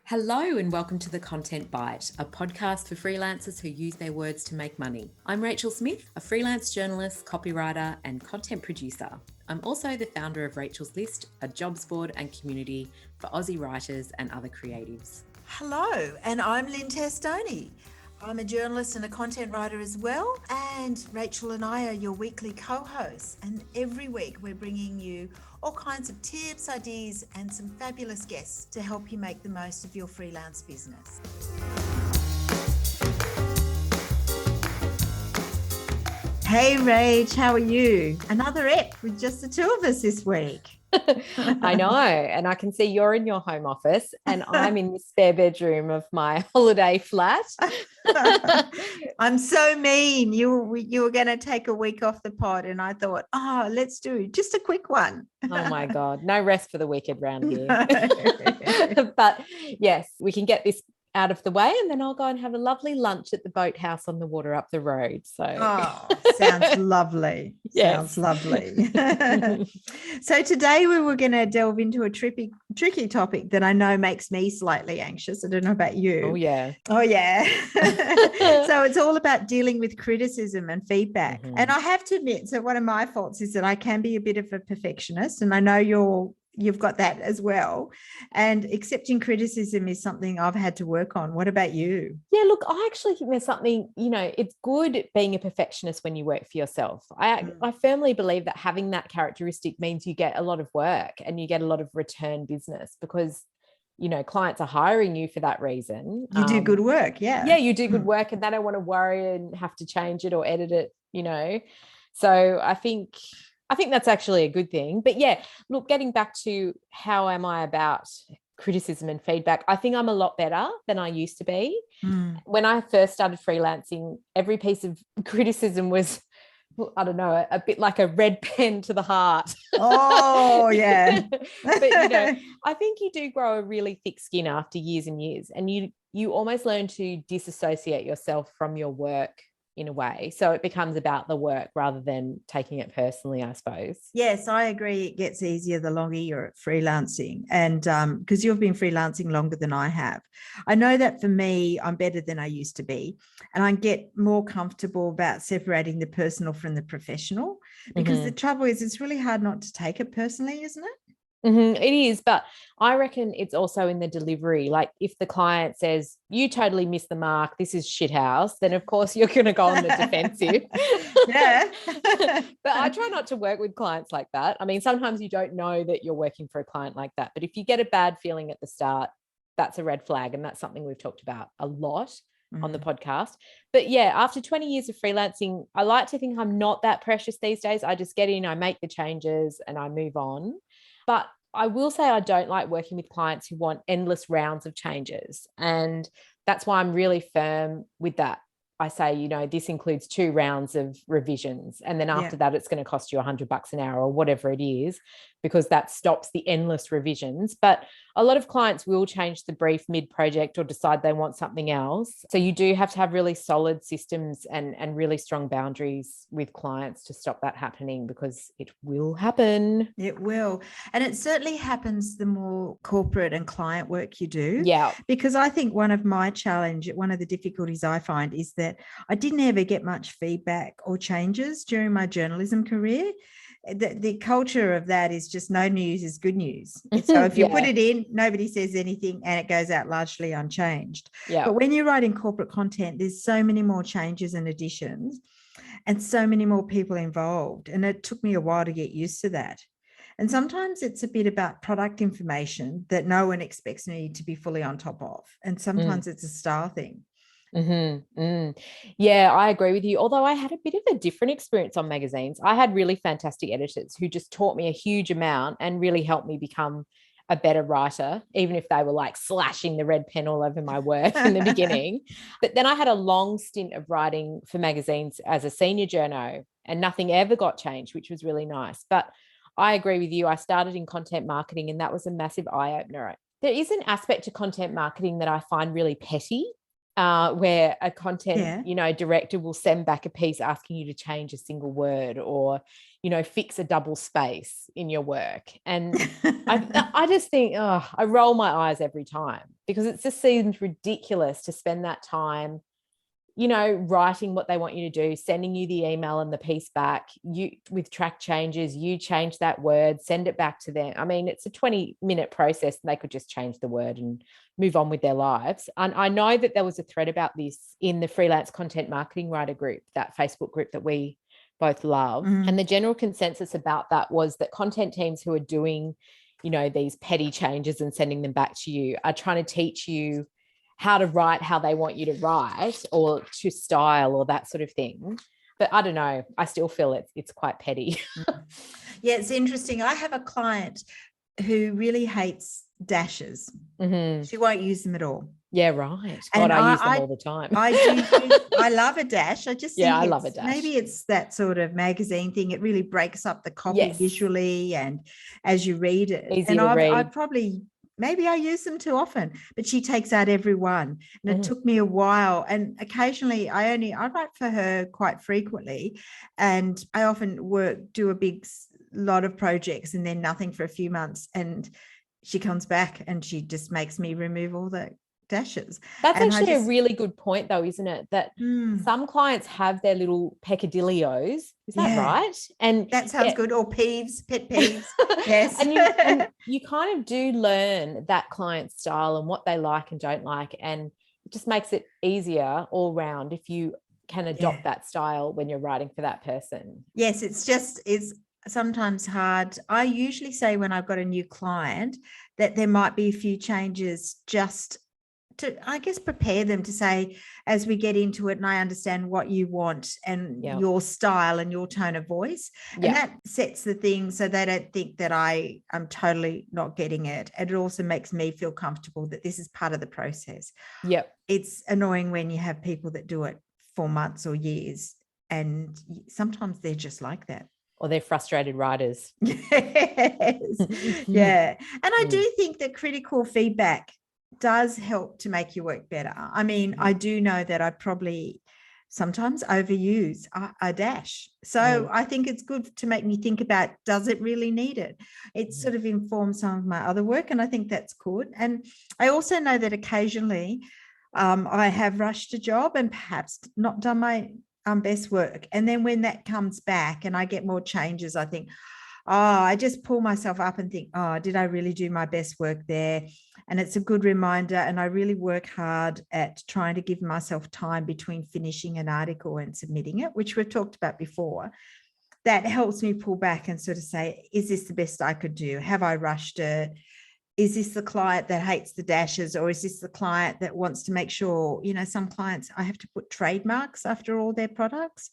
Hello and welcome to The Content Bite, a podcast for freelancers who use their words to make money. I'm Rachel Smith, a freelance journalist, copywriter, and content producer. I'm also the founder of Rachel's List, a jobs board and community for Aussie writers and other creatives. Hello, and I'm Lynne Testoni. I'm a journalist and a content writer as well, and Rachel and I are your weekly co-hosts, and every week we're bringing you all kinds of tips, ideas, and some fabulous guests to help you make the most of your freelance business. Hey Rach, how are you? Another ep with just the two of us this week. I know, and I can see you're in your home office and I'm in the spare bedroom of my holiday flat. I'm so mean. You were going to take a week off the pod and I thought, let's do just a quick one. Oh my God, no rest for the wicked round here. But yes, we can get this out of the way and then I'll go and have a lovely lunch at the boathouse on the water up the road. So sounds lovely. Yes. Sounds lovely. So today we were going to delve into a tricky topic that I know makes me slightly anxious. I don't know about you. Oh yeah. So it's all about dealing with criticism and feedback. Mm-hmm. And I have to admit, so one of my faults is that I can be a bit of a perfectionist, and I know you've got that as well. And accepting criticism is something I've had to work on. What about you? Yeah, look, I actually think there's something, it's good being a perfectionist when you work for yourself. I firmly believe that having that characteristic means you get a lot of work and you get a lot of return business because, clients are hiring you for that reason. You do good work. Yeah. Yeah, you do good work and they don't want to worry and have to change it or edit it, So I think that's actually a good thing. But yeah, look, getting back to how am I about criticism and feedback, I think I'm a lot better than I used to be. When I first started freelancing, every piece of criticism was, I don't know, a bit like a red pen to the heart. Oh, yeah. But, I think you do grow a really thick skin after years and years, and you almost learn to disassociate yourself from your work in a way. So it becomes about the work rather than taking it personally, I suppose. Yes, I agree. It gets easier the longer you're at freelancing. And because you've been freelancing longer than I have. I know that for me, I'm better than I used to be. And I get more comfortable about separating the personal from the professional. Because the trouble is, it's really hard not to take it personally, isn't it? Mm-hmm, it is, but I reckon it's also in the delivery. Like if the client says, you totally missed the mark, this is shithouse, then of course you're going to go on the defensive. Yeah. But I try not to work with clients like that. I mean, sometimes you don't know that you're working for a client like that, but if you get a bad feeling at the start, that's a red flag. And that's something we've talked about a lot on the podcast. But yeah, after 20 years of freelancing, I like to think I'm not that precious these days. I just get in, I make the changes and I move on. But I will say I don't like working with clients who want endless rounds of changes. And that's why I'm really firm with that. I say, this includes 2 rounds of revisions. And then after that, it's going to cost you $100 an hour or whatever it is, because that stops the endless revisions. But a lot of clients will change the brief mid-project or decide they want something else. So you do have to have really solid systems and really strong boundaries with clients to stop that happening, because it will happen. It will. And it certainly happens the more corporate and client work you do. Yeah. Because I think one of the difficulties I find is that I didn't ever get much feedback or changes during my journalism career. The culture of that is just no news is good news. So if you put it in, nobody says anything and it goes out largely unchanged. Yeah. But when you're writing corporate content, there's so many more changes and additions and so many more people involved. And it took me a while to get used to that. And sometimes it's a bit about product information that no one expects me to be fully on top of. And sometimes it's a style thing. Yeah, I agree with you. Although I had a bit of a different experience on magazines. I had really fantastic editors who just taught me a huge amount and really helped me become a better writer, even if they were like slashing the red pen all over my work in the beginning. But then I had a long stint of writing for magazines as a senior journo and nothing ever got changed, which was really nice. But I agree with you. I started in content marketing and that was a massive eye-opener. There is an aspect to content marketing that I find really petty. where a content, Yeah. director will send back a piece asking you to change a single word or, fix a double space in your work. And I just think, I roll my eyes every time because it just seems ridiculous to spend that time, writing what they want you to do, sending you the email and the piece back, you with track changes, you change that word, send it back to them. I mean, it's a 20-minute process and they could just change the word and move on with their lives. And I know that there was a thread about this in the freelance content marketing writer group, that Facebook group that we both love. And the general consensus about that was that content teams who are doing, these petty changes and sending them back to you are trying to teach you how to write how they want you to write or to style or that sort of thing. But I don't know. I still feel it's quite petty. Yeah, it's interesting. I have a client who really hates dashes. Mm-hmm. She won't use them at all. Yeah, right. God, I use them all the time. I love a dash. I just think I love a dash. Maybe it's that sort of magazine thing. It really breaks up the copy visually and as you read it. Easy to read. Maybe I use them too often, but she takes out every one. And it took me a while. And occasionally I write for her quite frequently. And I often do a big lot of projects and then nothing for a few months. And she comes back and she just makes me remove all the dashes. That's actually a really good point though, isn't it? That some clients have their little peccadillos. Is that right? And that sounds good. Or peeves, pet peeves. Yes. and you kind of do learn that client's style and what they like and don't like. And it just makes it easier all round if you can adopt that style when you're writing for that person. Yes, it's sometimes hard. I usually say when I've got a new client that there might be a few changes just to, I guess, prepare them to say, as we get into it and I understand what you want and your style and your tone of voice. And that sets the thing so they don't think that I'm totally not getting it. And it also makes me feel comfortable that this is part of the process. Yep. It's annoying when you have people that do it for months or years, and sometimes they're just like that. Or they're frustrated writers. Yes. Yeah. And I do think that critical feedback does help to make your work better. I mean, I do know that I probably sometimes overuse a dash. So I think it's good to make me think about, does it really need it? It sort of informs some of my other work, and I think that's good. And I also know that occasionally I have rushed a job and perhaps not done my best work. And then when that comes back and I get more changes, I think, I just pull myself up and think, did I really do my best work there? And it's a good reminder. And I really work hard at trying to give myself time between finishing an article and submitting it, which we've talked about before. That helps me pull back and sort of say, is this the best I could do? Have I rushed it? Is this the client that hates the dashes, or is this the client that wants to make sure, some clients, I have to put trademarks after all their products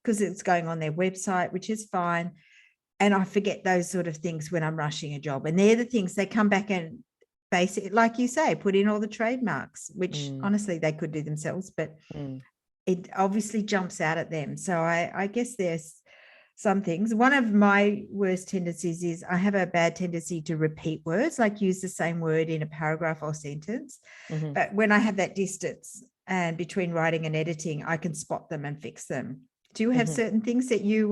because it's going on their website, which is fine. And I forget those sort of things when I'm rushing a job. And they're the things they come back and basically, like you say, put in all the trademarks, which honestly they could do themselves, but it obviously jumps out at them. So I guess there's some things. One of my worst tendencies is I have a bad tendency to repeat words, like use the same word in a paragraph or sentence. But when I have that distance and between writing and editing, I can spot them and fix them. Do you have certain things that you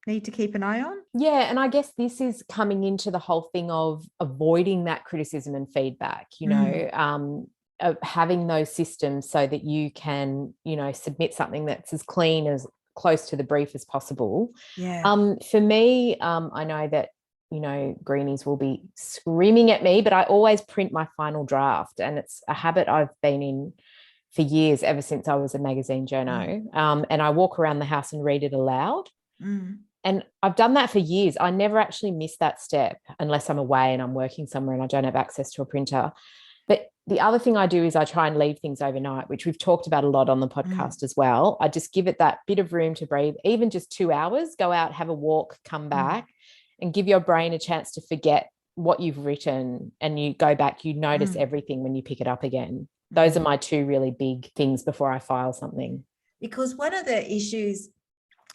need to keep an eye on? Yeah, and I guess this is coming into the whole thing of avoiding that criticism and feedback, of having those systems so that you can, submit something that's as clean, as close to the brief as possible. For me, I know that greenies will be screaming at me, but I always print my final draft, and it's a habit I've been in for years, ever since I was a magazine journo. And I walk around the house and read it aloud. And I've done that for years. I never actually miss that step unless I'm away and I'm working somewhere and I don't have access to a printer. But the other thing I do is I try and leave things overnight, which we've talked about a lot on the podcast as well. I just give it that bit of room to breathe, even just 2 hours, go out, have a walk, come back, and give your brain a chance to forget what you've written. And you go back, you notice everything when you pick it up again. Those are my two really big things before I file something. Because one of the issues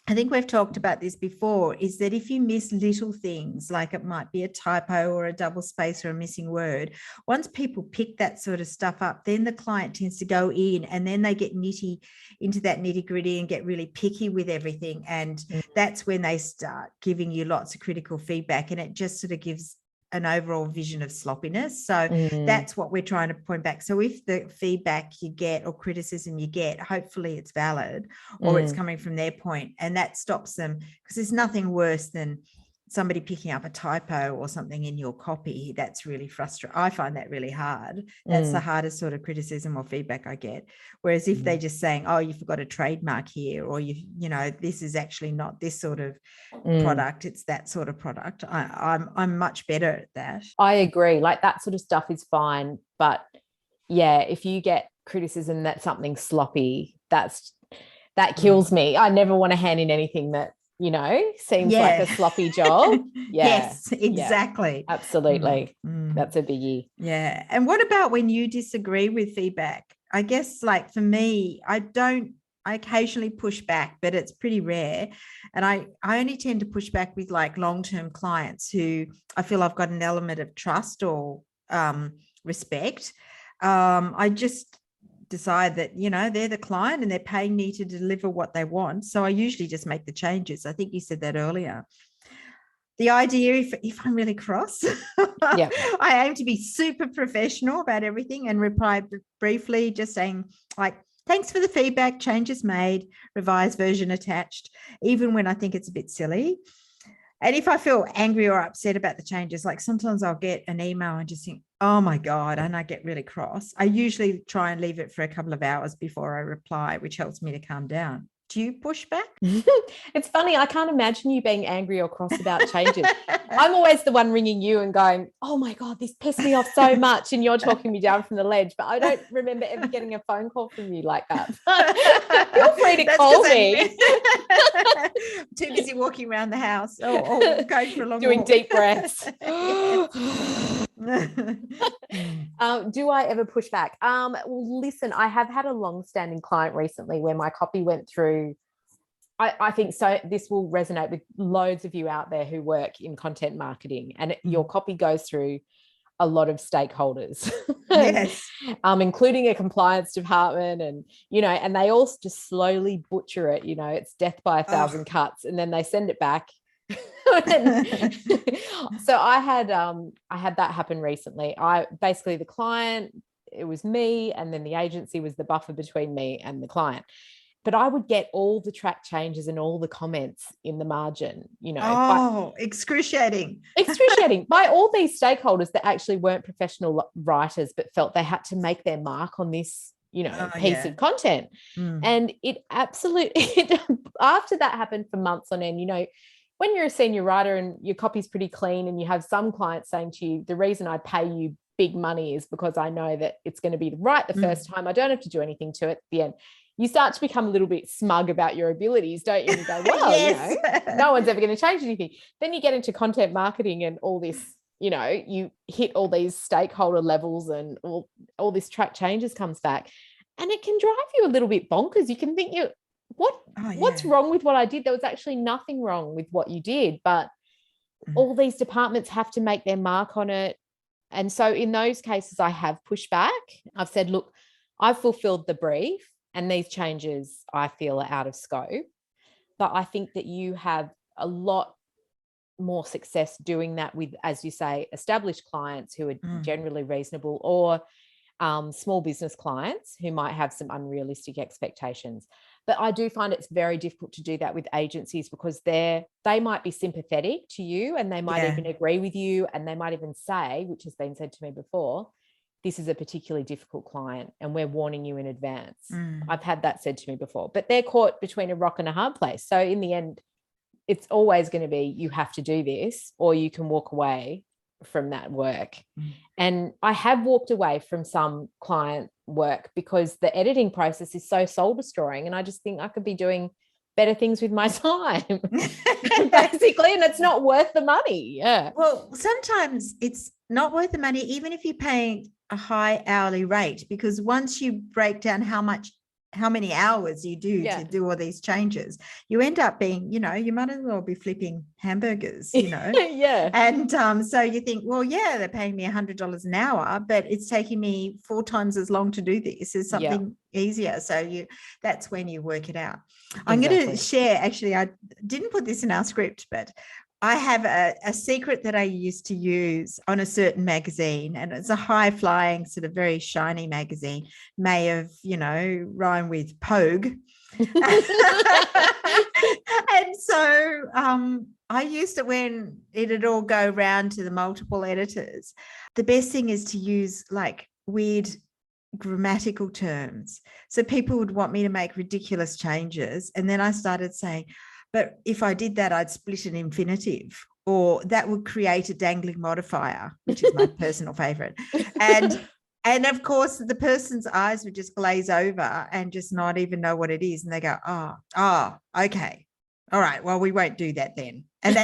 I think we've talked about this before, is that if you miss little things, like it might be a typo or a double space or a missing word, once people pick that sort of stuff up, then the client tends to go in and then they get into that nitty gritty and get really picky with everything. And that's when they start giving you lots of critical feedback, and it just sort of gives an overall vision of sloppiness. So that's what we're trying to point back. So if the feedback you get or criticism you get, hopefully it's valid or it's coming from their point, and that stops them, because there's nothing worse than somebody picking up a typo or something in your copy. That's really frustrating. I find that really hard. That's the hardest sort of criticism or feedback I get. Whereas if they're just saying, oh, you forgot a trademark here, or you know, this is actually not this sort of product, it's that sort of product. I'm much better at that. I agree. Like that sort of stuff is fine. But yeah, if you get criticism that something's sloppy, that kills me. I never want to hand in anything that, you know, seems like a sloppy job. Yes, exactly. Yeah, absolutely. That's a biggie. Yeah. And what about when you disagree with feedback? I guess, like, for me, I occasionally push back, but it's pretty rare. And I only tend to push back with like long-term clients who I feel I've got an element of trust or respect. I just decide that, you know, they're the client and they're paying me to deliver what they want. So I usually just make the changes. I think you said that earlier. The idea, if I'm really cross, I aim to be super professional about everything and reply briefly, just saying like, thanks for the feedback, changes made, revised version attached, even when I think it's a bit silly. And if I feel angry or upset about the changes, like sometimes I'll get an email and just think, oh my God, and I get really cross. I usually try and leave it for a couple of hours before I reply, which helps me to calm down. Do you push back? It's funny. I can't imagine you being angry or cross about changes. I'm always the one ringing you and going, oh my God, this pissed me off so much. And you're talking me down from the ledge. But I don't remember ever getting a phone call from you like that. Feel free to call me. I'm too busy walking around the house or going for a long doing walk. Deep breaths. Do I ever push back? Well, listen, I have had a long-standing client recently where my copy went through. I think so. This will resonate with loads of you out there who work in content marketing, and your copy goes through a lot of stakeholders, yes, including a compliance department, and you know, and they all just slowly butcher it. You know, it's death by a thousand cuts, and then they send it back. So I had that happen recently. Basically the client, it was me, and then the agency was the buffer between me and the client. But I would get all the track changes and all the comments in the margin, you know. Excruciating by all these stakeholders that actually weren't professional writers, but felt they had to make their mark on this, you know, piece of content. And it absolutely, after that happened for months on end, you know, when you're a senior writer and your copy's pretty clean and you have some clients saying to you, the reason I pay you big money is because I know that it's going to be right the first time. I don't have to do anything to it at the end. You start to become a little bit smug about your abilities, don't you? And you go, well, yes. You know, no one's ever going to change anything. Then you get into content marketing and all this, you know, you hit all these stakeholder levels and all this track changes comes back. And it can drive you a little bit bonkers. You can think, what's wrong with what I did? There was actually nothing wrong with what you did, but all these departments have to make their mark on it. And so in those cases, I have pushed back. I've said, look, I've fulfilled the brief and these changes I feel are out of scope. But I think that you have a lot more success doing that with, as you say, established clients who are generally reasonable, or small business clients who might have some unrealistic expectations. But I do find it's very difficult to do that with agencies, because they might be sympathetic to you and they might even agree with you, and they might even say, which has been said to me before, this is a particularly difficult client and we're warning you in advance. I've had that said to me before, but they're caught between a rock and a hard place. So in the end, it's always going to be, you have to do this or you can walk away from that work. And I have walked away from some client work because the editing process is so soul destroying, and I just think I could be doing better things with my time basically, and it's not worth the money. Well, sometimes it's not worth the money, even if you're paying a high hourly rate, because once you break down how much how many hours you do Yeah. to do all these changes, you end up being, you might as well be flipping hamburgers, Yeah. And so you think, well, yeah, they're paying me $100 an hour, but it's taking me 4 times as long to do this. Is something easier. So that's when you work it out. I'm going to share, actually, I didn't put this in our script, but I have a secret that I used to use on a certain magazine, and it's a high flying, sort of very shiny magazine, may have, rhyme with Pogue. And so I used it when it'd all go round to the multiple editors. The best thing is to use like weird grammatical terms. So people would want me to make ridiculous changes. And then I started saying, but if I did that, I'd split an infinitive, or that would create a dangling modifier, which is my personal favorite. And of course, the person's eyes would just glaze over and just not even know what it is. And they go, oh, okay. All right. Well, we won't do that then. And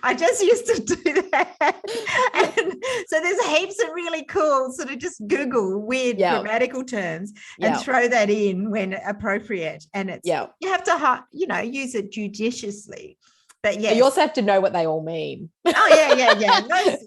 I just used to do that. And so there's heaps of really cool sort of just Google weird grammatical terms and throw that in when appropriate. And you have to, use it judiciously. But yeah, you also have to know what they all mean. Oh, yeah.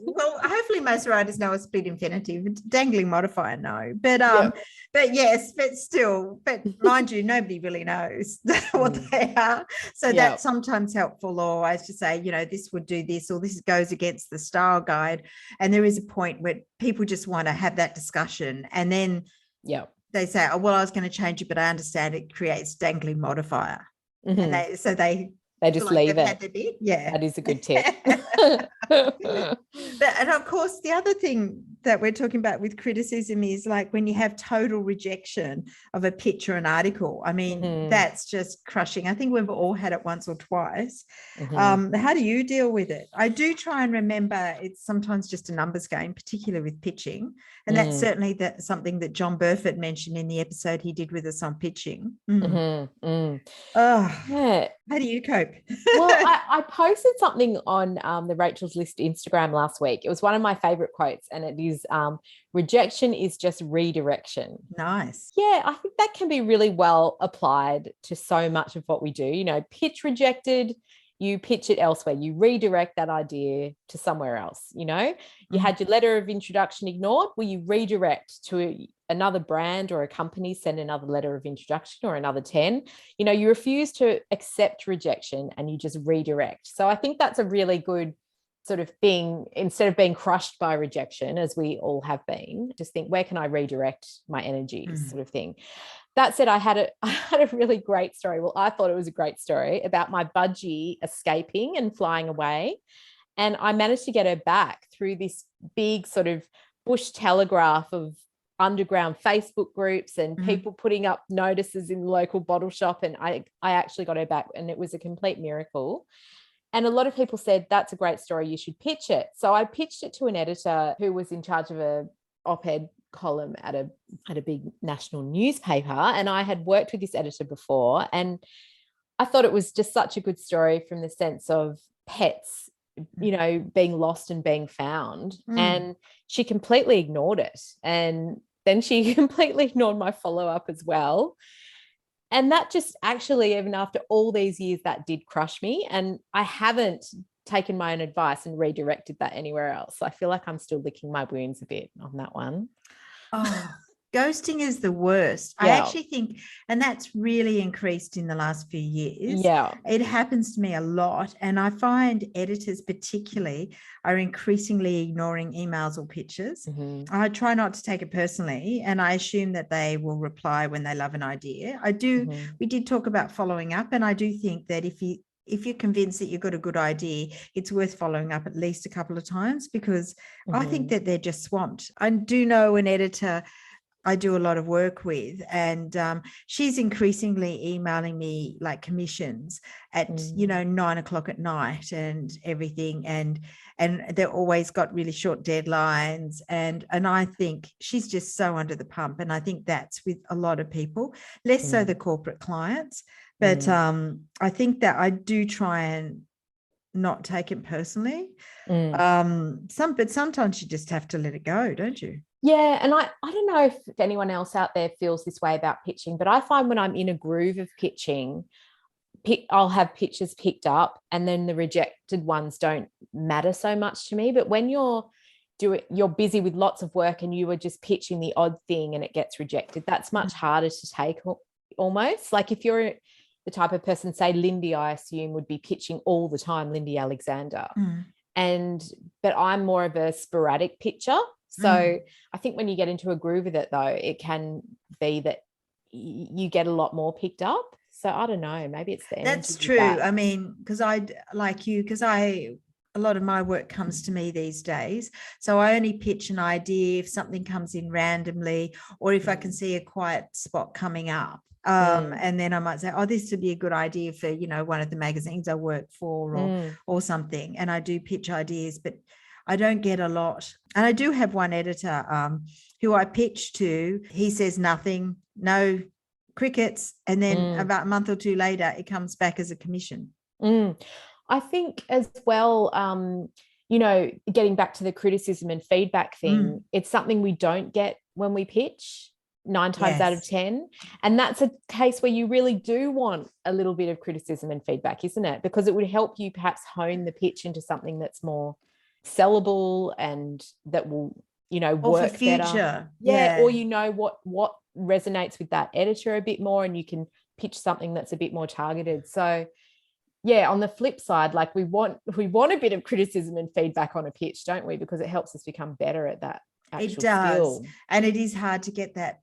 Well, hopefully most writers know a split infinitive. Dangling modifier, no. But yes, but mind you, nobody really knows what they are. So that's sometimes helpful. Or as to say, this would do this, or this goes against the style guide. And there is a point where people just want to have that discussion. And then they say, oh, well, I was going to change it, but I understand it creates dangling modifier. Mm-hmm. And they just leave it. Yeah, that is a good tip. And of course, the other thing that we're talking about with criticism is like when you have total rejection of a pitch or an article. I mean, that's just crushing. I think we've all had it once or twice. How do you deal with it? I do try and remember it's sometimes just a numbers game, particularly with pitching. And that's certainly something that John Burford mentioned in the episode he did with us on pitching. How do you cope? Well, I posted something on the Rachel's List Instagram last week. It was one of my favorite quotes, and it is rejection is just redirection. Nice. Yeah, I think that can be really well applied to so much of what we do. Pitch rejected, you pitch it elsewhere. You redirect that idea to somewhere else. You had your letter of introduction ignored. Well, you redirect to another brand or a company, send another letter of introduction or another 10. You refuse to accept rejection and you just redirect. So I think that's a really good sort of thing. Instead of being crushed by rejection, as we all have been, just think, where can I redirect my energy, sort of thing. That said, I had a really great story. Well, I thought it was a great story about my budgie escaping and flying away. And I managed to get her back through this big sort of bush telegraph of underground Facebook groups and people putting up notices in the local bottle shop. And I actually got her back, and it was a complete miracle. And a lot of people said, that's a great story, you should pitch it. So I pitched it to an editor who was in charge of a op-ed column at a big national newspaper. And I had worked with this editor before, and I thought it was just such a good story from the sense of pets, being lost and being found. And she completely ignored it. And then she completely ignored my follow-up as well. And that just actually, even after all these years, that did crush me. And I haven't taken my own advice and redirected that anywhere else. I feel like I'm still licking my wounds a bit on that one. Oh, ghosting is the worst. I actually think, and that's really increased in the last few years. Yeah. It happens to me a lot. And I find editors particularly are increasingly ignoring emails or pitches. I try not to take it personally, and I assume that they will reply when they love an idea. We did talk about following up, and I do think that if you're convinced that you've got a good idea, it's worth following up at least a couple of times, because I think that they're just swamped. I do know an editor I do a lot of work with, and she's increasingly emailing me like commissions at 9 o'clock at night and everything, and they're always got really short deadlines, and I think she's just so under the pump. And I think that's with a lot of people, less so the corporate clients, but I think that I do try and not take it personally. But sometimes you just have to let it go, don't you? Yeah. And I don't know if anyone else out there feels this way about pitching, but I find when I'm in a groove of pitching, I'll have pitches picked up, and then the rejected ones don't matter so much to me. But when you're busy with lots of work and you are just pitching the odd thing and it gets rejected, that's much harder to take almost. Like if you're the type of person, say Lindy, I assume would be pitching all the time, Lindy Alexander. But I'm more of a sporadic pitcher. So I think when you get into a groove with it, though, it can be that you get a lot more picked up. So I don't know, maybe it's the energy. That's true. I mean, because a lot of my work comes to me these days. So I only pitch an idea if something comes in randomly, or if I can see a quiet spot coming up. And then I might say, oh, this would be a good idea for, one of the magazines I work for, or something. And I do pitch ideas, but I don't get a lot. And I do have one editor who I pitch to. He says nothing, no crickets, and then about a month or two later it comes back as a commission. I think as well, getting back to the criticism and feedback thing, it's something we don't get when we pitch 9 times out of 10, and that's a case where you really do want a little bit of criticism and feedback, isn't it? Because it would help you perhaps hone the pitch into something that's more sellable and that will work for future better. Or what resonates with that editor a bit more, and you can pitch something that's a bit more targeted. So on the flip side, like we want a bit of criticism and feedback on a pitch, don't we? Because it helps us become better at that actual it does skill. And it is hard to get that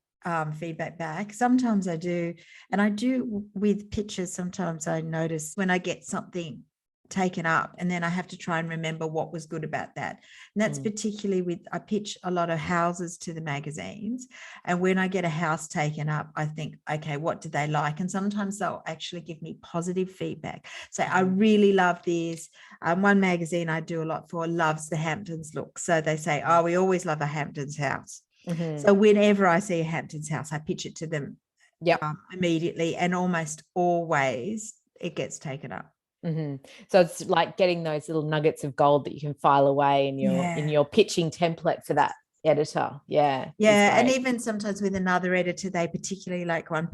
feedback back. Sometimes I do, and I do with pitches. Sometimes I notice when I get something taken up, and then I have to try and remember what was good about that. And that's particularly I pitch a lot of houses to the magazines, and when I get a house taken up, I think, okay, what do they like? And sometimes they'll actually give me positive feedback. Say, I really love this. One magazine I do a lot for loves the Hamptons look. So they say, oh, we always love a Hamptons house. So whenever I see a Hamptons house, I pitch it to them immediately, and almost always it gets taken up. So it's like getting those little nuggets of gold that you can file away in your pitching template for that editor. And even sometimes with another editor, they particularly like one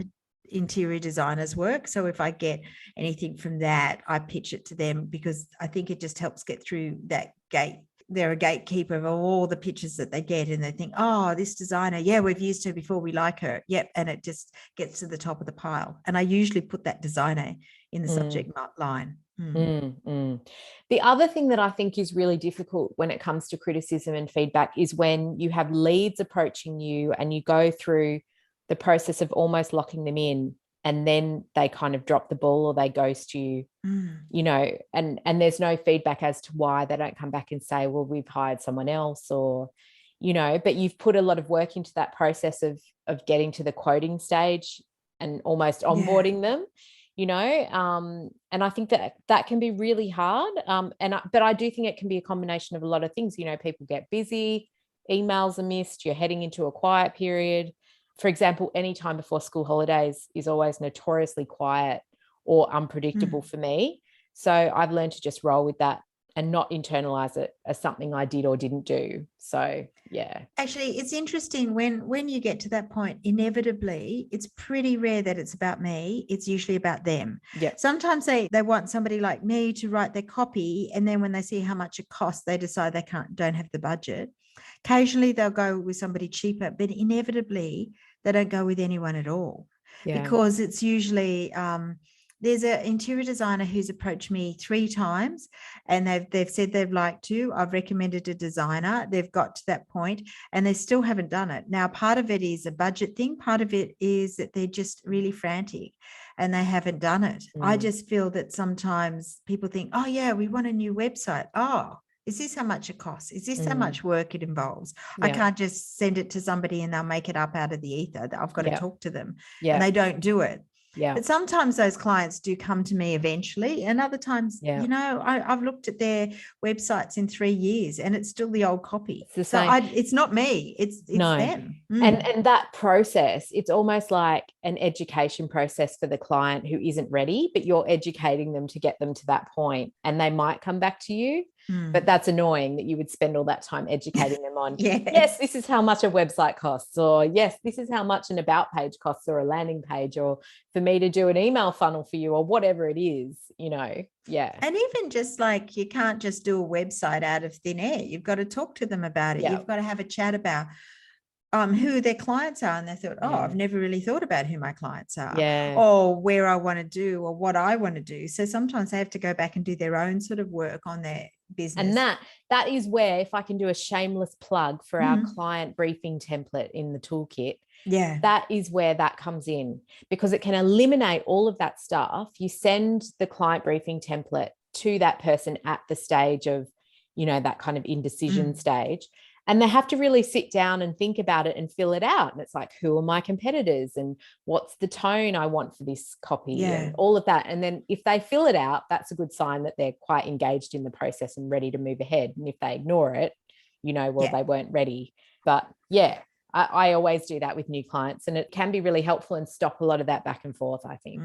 interior designer's work. So if I get anything from that, I pitch it to them, because I think it just helps get through that gate. They're a gatekeeper of all the pitches that they get, and they think, oh, this designer, we've used her before, we like her. And it just gets to the top of the pile. And I usually put that designer in the subject line. The other thing that I think is really difficult when it comes to criticism and feedback is when you have leads approaching you and you go through the process of almost locking them in, and then they kind of drop the ball or they ghost you, and there's no feedback as to why they don't come back and say, well, we've hired someone else, or, but you've put a lot of work into that process of getting to the quoting stage and almost onboarding them, and I think that can be really hard. But I do think it can be a combination of a lot of things. People get busy, emails are missed, you're heading into a quiet period. For example, any time before school holidays is always notoriously quiet or unpredictable for me. So I've learned to just roll with that and not internalize it as something I did or didn't do. So, Actually, it's interesting when you get to that point, inevitably, it's pretty rare that it's about me. It's usually about them. Sometimes they want somebody like me to write their copy, and then when they see how much it costs, they decide they don't have the budget. Occasionally, they'll go with somebody cheaper, but inevitably, they don't go with anyone at all, because it's usually there's an interior designer who's approached me 3 times, and they've said they'd like to. I've recommended a designer. They've got to that point and they still haven't done it. Now, part of it is a budget thing. Part of it is that they're just really frantic and they haven't done it. I just feel that sometimes people think, oh yeah, we want a new website. Oh, is this how much it costs? Is this how much work it involves? I can't just send it to somebody and they'll make it up out of the ether. I've got to talk to them, and they don't do it. But sometimes those clients do come to me eventually, and other times, I've looked at their websites in 3 years and it's still the old copy. It's it's not me, it's them. And that process, it's almost like an education process for the client who isn't ready, but you're educating them to get them to that point, and they might come back to you. But that's annoying that you would spend all that time educating them on, Yes. yes, this is how much a website costs, or yes, this is how much an about page costs, or a landing page, or for me to do an email funnel for you, or whatever it is, Yeah. And even just like, you can't just do a website out of thin air. You've got to talk to them about it. Yeah. You've got to have a chat about who their clients are. And they thought, I've never really thought about who my clients are, or where I want to do, or what I want to do. So sometimes they have to go back and do their own sort of work on their business. And that is where, if I can do a shameless plug for our client briefing template in the toolkit, that is where that comes in, because it can eliminate all of that stuff. You send the client briefing template to that person at the stage of, that kind of indecision stage. And they have to really sit down and think about it and fill it out. And it's like, who are my competitors, and what's the tone I want for this copy, and all of that. And then if they fill it out, that's a good sign that they're quite engaged in the process and ready to move ahead. And if they ignore it, they weren't ready. But I always do that with new clients, and it can be really helpful and stop a lot of that back and forth, I think.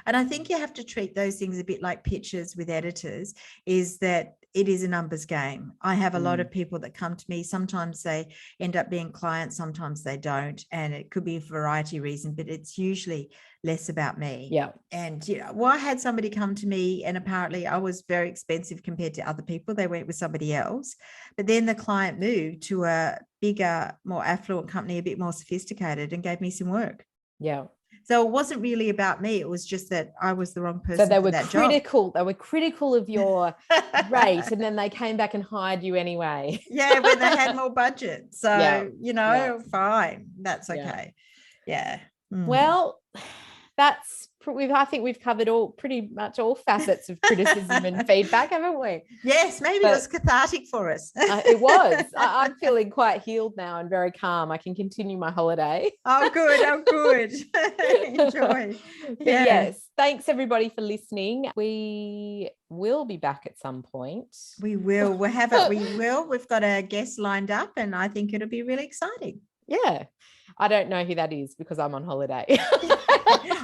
And I think you have to treat those things a bit like pitches with editors, is that it is a numbers game. I have a lot of people that come to me. Sometimes they end up being clients, sometimes they don't. And it could be a variety of reasons, but it's usually less about me. Yeah. And, I had somebody come to me, and apparently I was very expensive compared to other people. They went with somebody else. But then the client moved to a bigger, more affluent company, a bit more sophisticated, and gave me some work. Yeah. So it wasn't really about me. It was just that I was the wrong person. So they for were that critical. job. They were critical of your rate, and then they came back and hired you anyway. Yeah, when they had more budget. So, fine. That's okay. Yeah. Well, I think we've covered pretty much all facets of criticism and feedback, haven't we? Yes, maybe it was cathartic for us. It was. I'm feeling quite healed now and very calm. I can continue my holiday. Oh, good. Enjoy. Yes. Thanks everybody for listening. We will be back at some point. We will. We'll have it. We will. We've got a guest lined up, and I think it'll be really exciting. Yeah. I don't know who that is because I'm on holiday.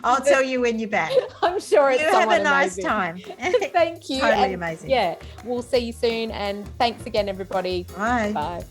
I'll tell you when you're back. I'm sure it's have a nice amazing. time. Thank you. Totally amazing. Yeah, we'll see you soon. And thanks again, everybody. Bye. Bye.